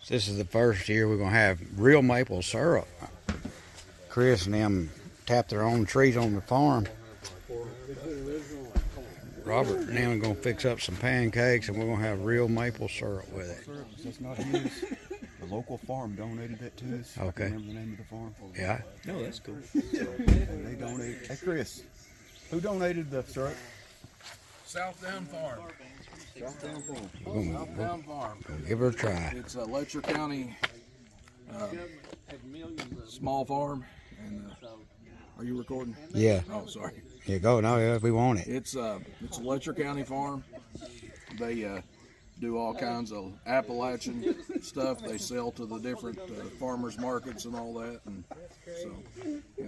This is the first year we're gonna have real maple syrup. Chris and them tap their own trees on the farm. Robert and them are gonna fix up some pancakes, and we're gonna have real maple syrup with it. That's not his. The local farm donated that to us. Okay. I can't remember the name of the farm. Yeah. No, that's cool. And they donated. Hey, Chris, who donated the syrup? Southdown Farm. Southdown Farm. Southdown Farm. Give her a try. It's a Letcher County small farm. And are you recording? Yeah. Oh, sorry. Here you go. No, yeah, we want it. It's a Letcher County farm. They do all kinds of Appalachian stuff. They sell to the different farmers markets and all that. And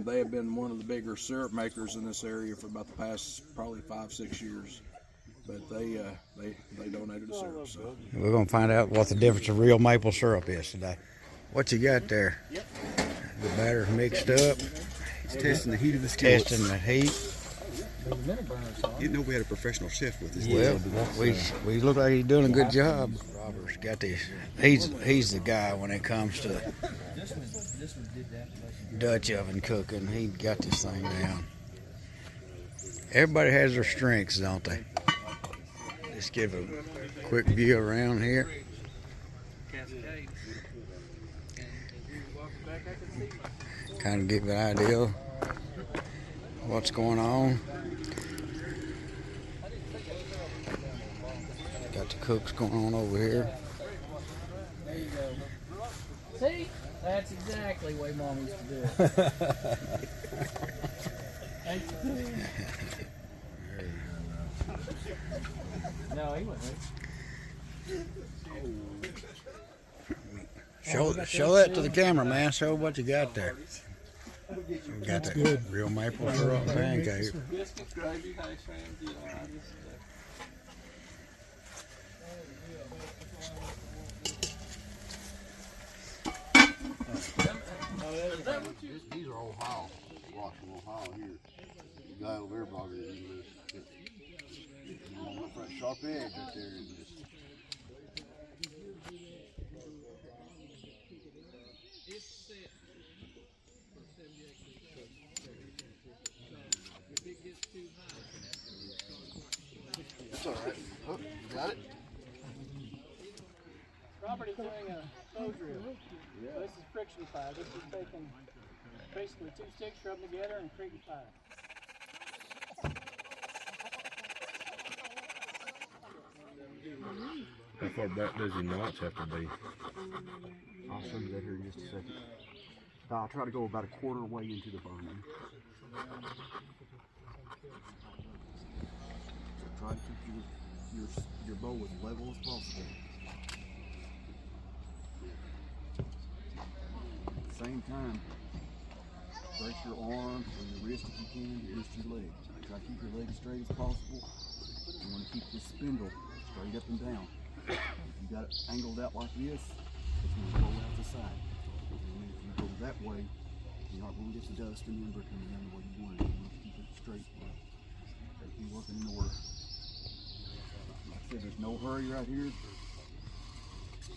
they have been one of the bigger syrup makers in this area for about the past probably 5-6 years. But they donated the syrup. So We're gonna find out what the difference of real maple syrup is today. What you got there? The batter's mixed up. It's testing the heat of the skillet. Testing the heat. You didn't know we had a professional chef with us. Well, we look like he's doing a good job. Robert's got this. He's the guy when it comes to Dutch oven cooking. He got this thing down. Everybody has their strengths, don't they? Just give a quick view around here. Kind of give you an idea of what's going on. Got the cooks going on over here. There you go. See? That's exactly the way Mom used to do it. No, he wasn't. Show that to the camera, man. Show what you got there. We got the real maple syrup pancake. Biscuits, gravy, hash browns, you know, I just... These are Ohio, Washington, Ohio here. The guy over there brought it in this. Look for that sharp edge right there. It's all right. Oh, you got it? Robert is doing a toe drill. So this is friction fire. This is taking basically two sticks, rub them together, and creating fire. How far back does your notch have to be? I'll show you that here in just a second. I'll try to go about a quarter way into the burning. So try to keep your bow as level as possible. At the same time, brace your arm or your wrist if you can against your leg. Try to keep your leg as straight as possible. You want to keep this spindle straight up and down. If you got it angled out like this, it's going to roll out the side. And if you go that way, you're not going to get the dust and ember coming down the way you want it. You want to keep it straight. Keep working in the work. Like I said, there's no hurry right here.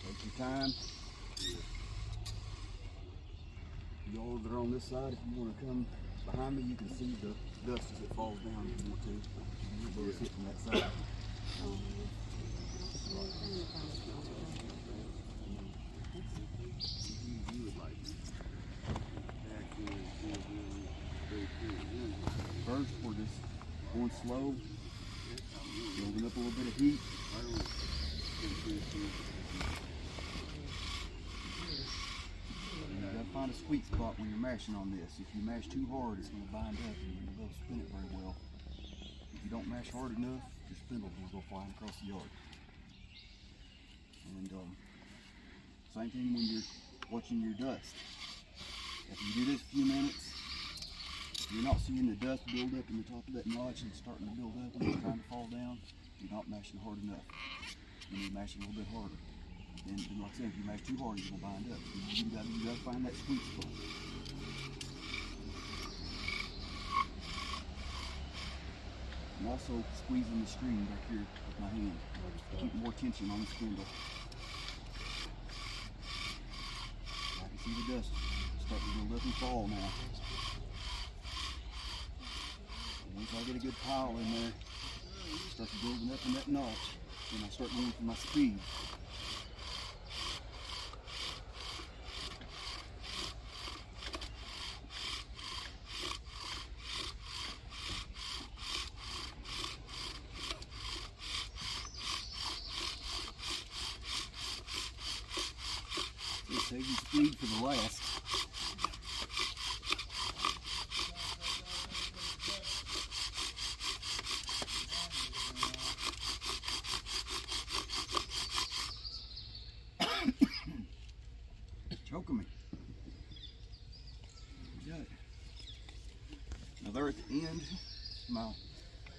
Take your time. Y'all that are on this side, if you want to come behind me, you can see the dust as it falls down if you want to. Your bow is hitting that side. First, we're just going slow, building up a little bit of heat. You gotta find a sweet spot when you're mashing on this. If you mash too hard, it's gonna bind up and you're gonna spin it very well. If you don't mash hard enough, your spindle will go flying across the yard. And same thing when you're watching your dust. If you do this a few minutes, if you're not seeing the dust build up in the top of that notch and it's starting to build up and it's trying to fall down, you're not mashing hard enough. You need to mash a little bit harder. And like I said, if you mash too hard, you're gonna bind up. You gotta find that sweet spot. I'm also squeezing the string back here with my hand. Keep more tension on the spindle. see the dust starting to build up and fall now. Once I get a good pile in there, start building up in that notch, then I start going for my speed. Save your speed for the last. Choking me. Got it. Now there at the end, I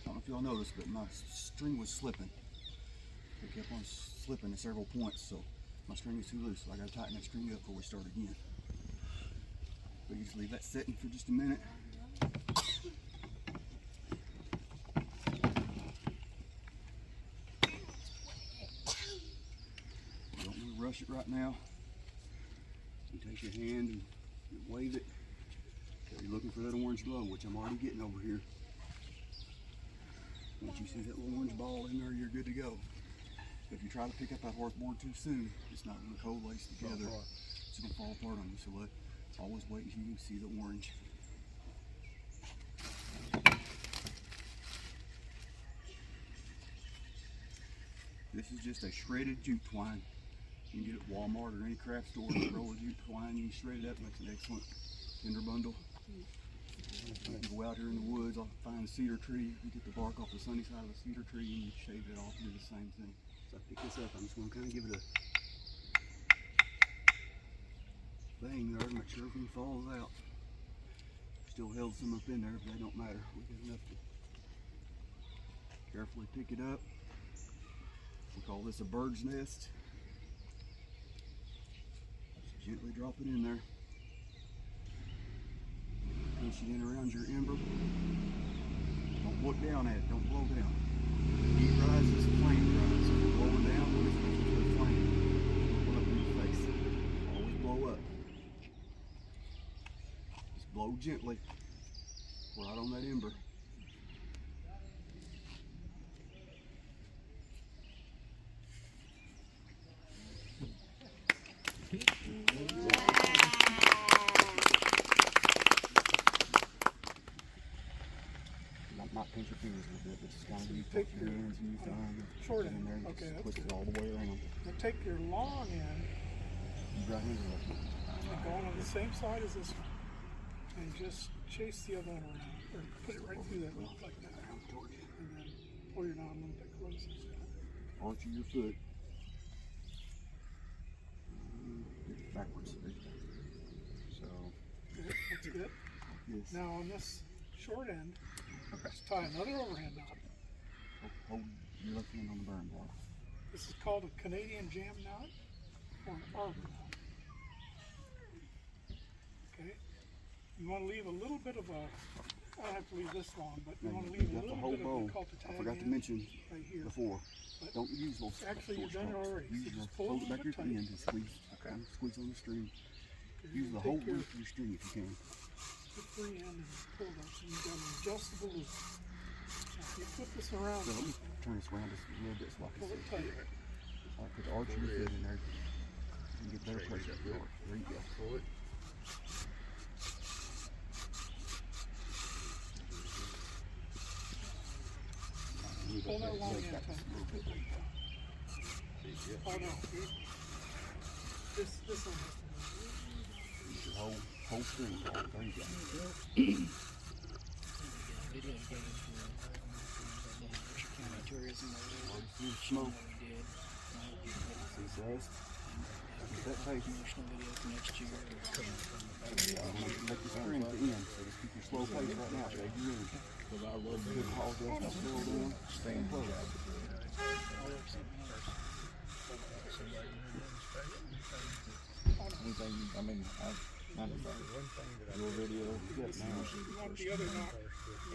don't know if y'all noticed, but my string was slipping. It kept on slipping at several points, so my string is too loose, so I gotta tighten that string up before we start again. But you just leave that setting for just a minute. You don't want to rush it right now. You take your hand and you wave it. So you're looking for that orange glow, which I'm already getting over here. Once you see that little orange ball in there, you're good to go. If you try to pick up that horse board too soon, it's not going to coalesce together. It's going to fall apart on you. So always wait until you see the orange. This is just a shredded jute twine. You can get it at Walmart or any craft store. Roll of jute twine, you can shred it up, makes an excellent tinder bundle. You can go out here in the woods, I'll find a cedar tree. You get the bark off the sunny side of the cedar tree and you shave it off and do the same thing. So I pick this up, I'm just going to kind of give it a bang there to make sure everything falls out. Still held some up in there, but they don't matter. We got enough to carefully pick it up. We call this a bird's nest. Just gently drop it in there. Push it in around your ember. Don't look down at it, don't blow down. Heat rises, flame rises. If you're blowing down, it's going to a flame. Don't blow up in your face. Always blow up. Just blow gently. Right on that ember. Not pinch your fingers with it, but just kind of use both your hands and your thumb. Short in end. there and Okay, just that's twist it good. all the way around. Now take your long end You right here, and go on the same side as this one, and just chase the other one around, or put it right through that loop like that, and then pull your knot a little bit closer. arch of your foot. Get it backwards. There you go. So, Good, that's good. yes. Now on this short end, let's tie another overhand knot. Hold your left hand on the burn block. This is called a Canadian jam knot or an arbor knot. Okay. You want to leave a little bit of a, I don't have to leave this long, but you Now, want to you leave a got the little whole bit of bow. what's called the I tag forgot to end mention right here. before. But Don't use those. actually, short you've done it strokes. already, so Use just your, pull hold a it back little here bit at the end and squeeze. Okay. Squeeze on the string. Use the whole width of your string if you can. The free end and pull that, so you've got an adjustable loop. Now, if you flip this around, So let me turn this around just a little bit so I can pull see. it tight. I put the arch of your foot in there. You can get better pressure for the arch. There you go. Pull it. Pull that long end tight. Oh no, this one has to go. Use your whole string. There you go. See the smoke. See dust. Get that tape. Make your string at the end. So just keep your slow pace right now. Shake your in. Good haul dust. Don't slow down. Stay in close. Anything, I mean, Your video. Yes, now. You want the other knock.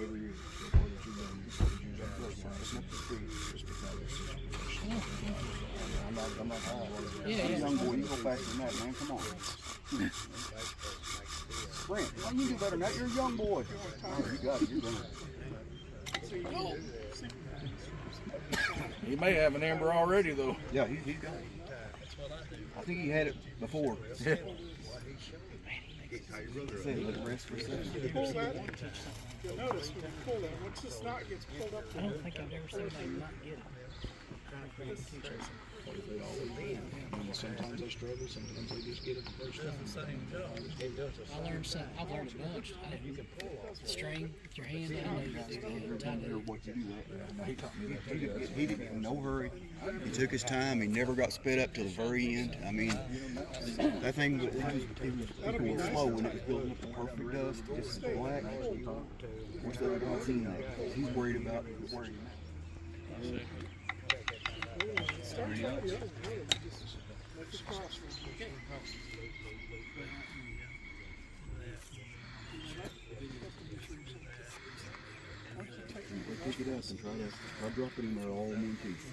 Every year. I'm not young boy, you go faster than that, man. Come on. Brent, why you do better than that? You're a young boy. Oh, you got it. You're done. He may have an amber already, though. Yeah, he's got it. I think he had it before. Say, let it rest for a second. Pull that. You'll notice when you pull that, once this knot gets pulled up to I don't think I've ever seen anybody not get it. Sometimes they struggle, sometimes they just get it the first time. I've learned a bunch. I didn't string with your hand. I didn't know you could do that. Tied it. What you do that. He taught me that. He didn't get in no hurry. He took his time. He never got sped up till the very end. I mean, that thing was going slow when it was building up the perfect dust, just black. Wish they would have seen that. He's worried about worrying. Pick it up and try to drop it in there all in one piece.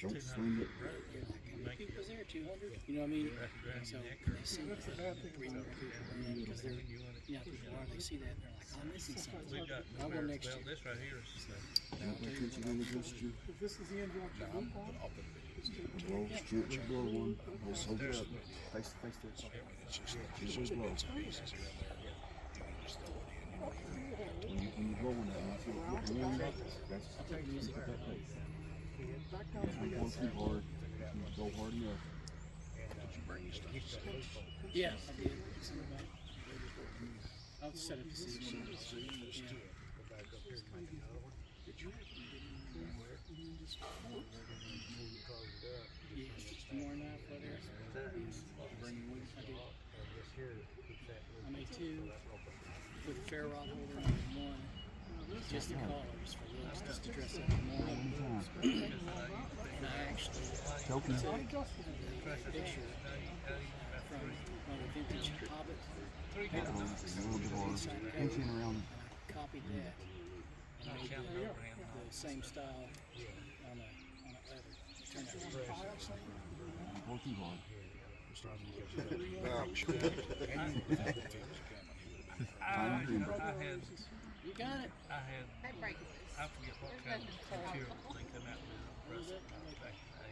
Don't swing it. Was there 200? You know what I mean? So they see that because they're, people are, they see that and they're like, I'm missing something. I'll go next year. If this is the end you want your loop on, Blow, shoot, you blow one. Just hold it up. Face to face this. Just blow. When you blow one out, you feel it get warm. That's keep it that pace. Don't blow too hard. You blow hard enough. Yeah, I did. I'll set up the season. More enough for there. I made two with a fair rod holder and one just the collars for looks, just to dress up the morning. And I actually took a picture from one of the vintage Hobbit papers. Copied that and made the same style on a leather. Turned out really Blow too hard. You got it. I forget what kind of material they come out with.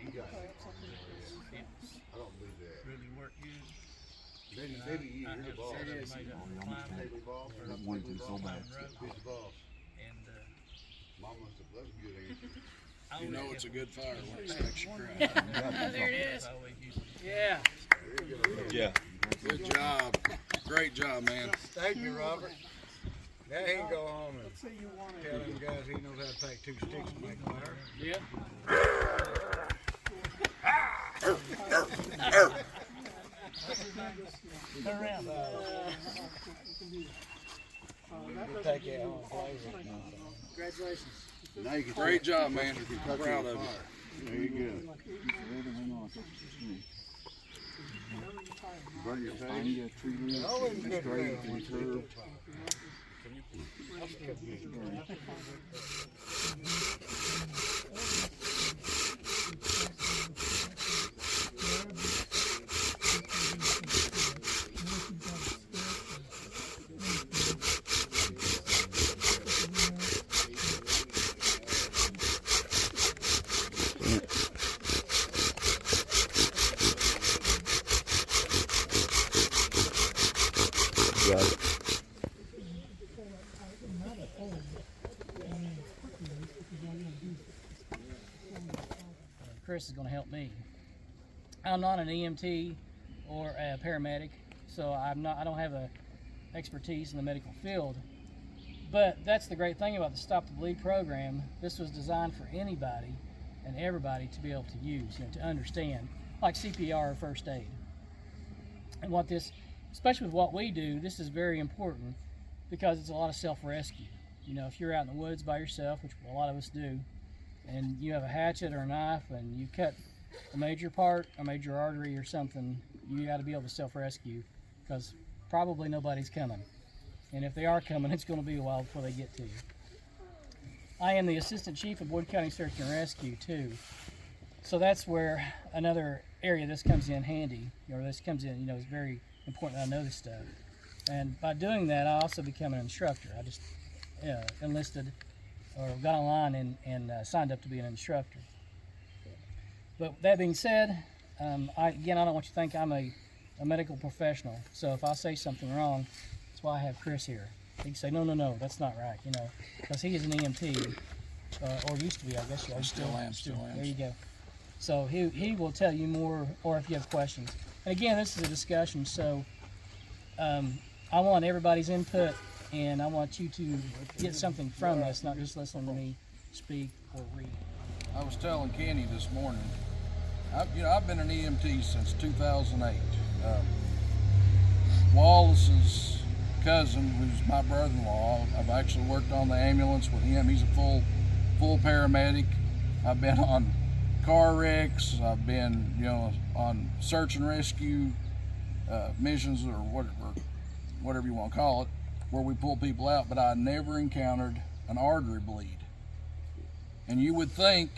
You got it. I don't believe that. Really work good. Maybe you hear the boss. Made a climb Hey, boss. That one thing so bad. Who's the boss? and Mama said, that's a good answer. You know it's a good fire when it makes you cry. There it is. I always use Yeah. Yeah. Good job. Great job, man. Thank you, Robert. Now he can go home and say you want it. tell them guys he knows how to take two sticks and make a fire. Yeah. We'll take it home and play with it. Congratulations. Now you can Great job, man. cut Proud your of you. fire. There you go. Burn your face. Find you a tree limb, straight and curved. Got it. Chris is going to help me. I'm not an EMT or a paramedic, so I don't have a expertise in the medical field. But that's the great thing about the Stop the Bleed program. This was designed for anybody and everybody to be able to use and to understand, like CPR or first aid. And what this, especially with what we do, this is very important because it's a lot of self-rescue. You know, if you're out in the woods by yourself, which a lot of us do, and you have a hatchet or a knife and you cut a major part, a major artery or something, you got to be able to self-rescue because probably nobody's coming. And if they are coming, it's going to be a while before they get to you. I am the Assistant Chief of Boyd County Search and Rescue too. So that's where another area this comes in handy, or this comes in, it's very important that I know this stuff. And by doing that, I also become an instructor. I just enlisted or got online and signed up to be an instructor. But that being said, I don't want you to think I'm a medical professional. So if I say something wrong, that's why I have Chris here. He can say, no, that's not right, because he is an EMT, or used to be, I guess. Still am. There you go. So he will tell you more, or if you have questions. And again, this is a discussion, so I want everybody's input, and I want you to get something from this, not just listen to me speak or read. I was telling Kenny this morning, I've been an EMT since 2008. Wallace's cousin, who's my brother-in-law, I've actually worked on the ambulance with him. He's a full paramedic. I've been on car wrecks. I've been, on search and rescue missions, or whatever you want to call it, where we pull people out. But I never encountered an artery bleed. And you would think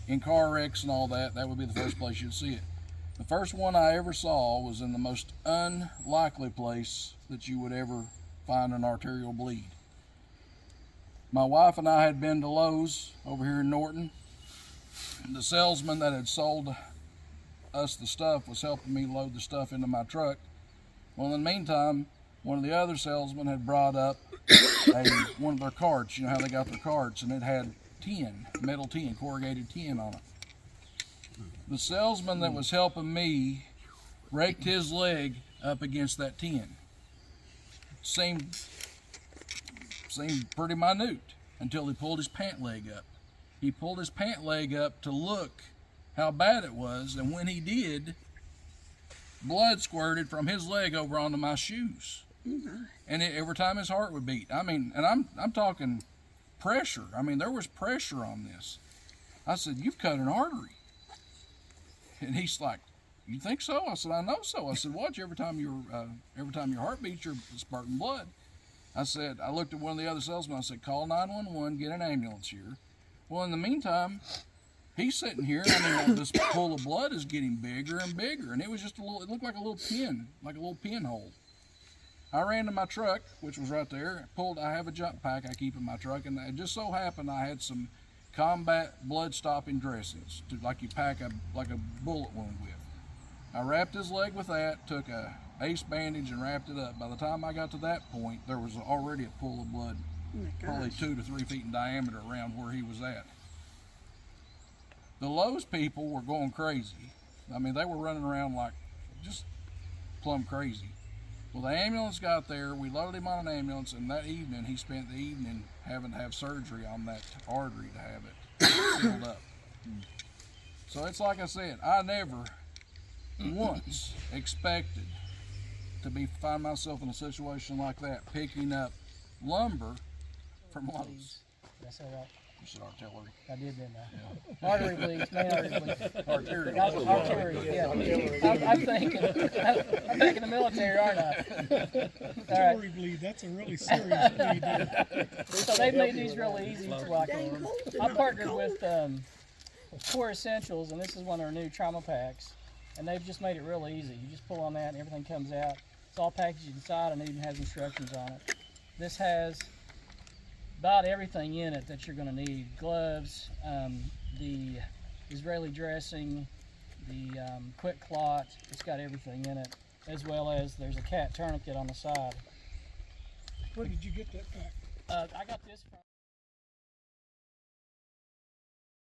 in car wrecks and all that would be the first place you'd see it. The first one I ever saw was in the most unlikely place that you would ever find an arterial bleed. My wife and I had been to Lowe's over here in Norton. The salesman that had sold us the stuff was helping me load the stuff into my truck. Well, in the meantime, one of the other salesmen had brought up one of their carts. You know how they got their carts, and it had metal tin, corrugated tin on it. The salesman that was helping me raked his leg up against that tin. Seemed pretty minute until he pulled his pant leg up. He pulled his pant leg up to look how bad it was, and when he did, blood squirted from his leg over onto my shoes. And every time his heart would beat. And I'm talking pressure. There was pressure on this. I said, "You've cut an artery." And he's like, "You think so?" I said, "I know so." I said, "Watch, every time your heart beats, you're spurting blood." I said, I looked at one of the other salesmen. I said, "Call 911, get an ambulance here." Well, in the meantime, he's sitting here, this pool of blood is getting bigger and bigger, and it was just it looked like a little pin, like a little pinhole. I ran to my truck, which was right there. I have a jump pack I keep in my truck, and it just so happened I had some combat blood-stopping dressings, like you pack a bullet wound with. I wrapped his leg with that, took a ace bandage and wrapped it up. By the time I got to that point, there was already a pool of blood, probably 2 to 3 feet in diameter around where he was at. The Lowe's people were going crazy. They were running around like just plumb crazy. Well, the ambulance got there, we loaded him on an ambulance, and that evening, he spent the evening having to have surgery on that artery to have it filled up. So it's like I said, I never once expected to find myself in a situation like that, picking up lumber from Lowe's. That's all right. You said artillery. I did, didn't I? Yeah. Artery bleeds, main artery bleeds. Arterial. Artery, yeah. I'm back in the military, aren't I? Artery bleed, that's a really serious bleed. So they've made these really easy to I partnered with Core Essentials, and this is one of their new trauma packs. And they've just made it real easy. You just pull on that and everything comes out. It's all packaged inside and it even has instructions on it. This has about everything in it that you're going to need. Gloves, the Israeli dressing, the quick clot. It's got everything in it, as well as there's a cat tourniquet on the side. Where did you get that pack? I got this from